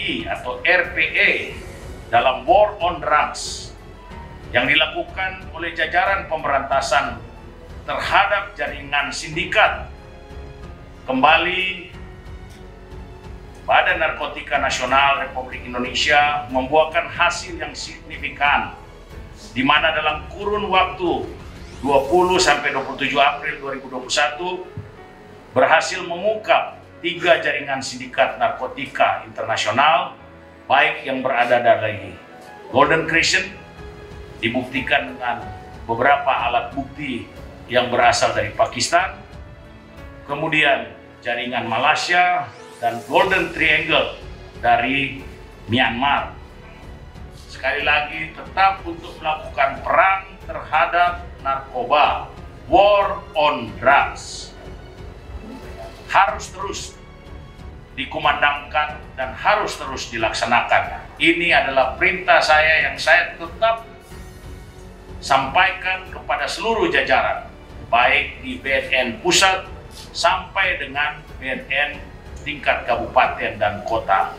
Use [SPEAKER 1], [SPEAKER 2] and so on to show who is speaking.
[SPEAKER 1] RI atau RPE dalam War on Drugs yang dilakukan oleh jajaran pemberantasan terhadap jaringan sindikat. Kembali, Badan Narkotika Nasional Republik Indonesia membuahkan hasil yang signifikan, di mana dalam kurun waktu 20–27 April 2021 berhasil mengungkap 3 jaringan sindikat narkotika internasional, baik yang berada dari Golden Crescent, dibuktikan dengan beberapa alat bukti yang berasal dari Pakistan, kemudian jaringan Malaysia, dan Golden Triangle dari Myanmar. Sekali lagi, tetap untuk melakukan perang terhadap narkoba, War on Drugs, harus terus dikumandangkan dan harus terus dilaksanakan. Ini adalah perintah saya yang saya tetap sampaikan kepada seluruh jajaran, baik di BNN pusat sampai dengan BNN tingkat kabupaten dan kota.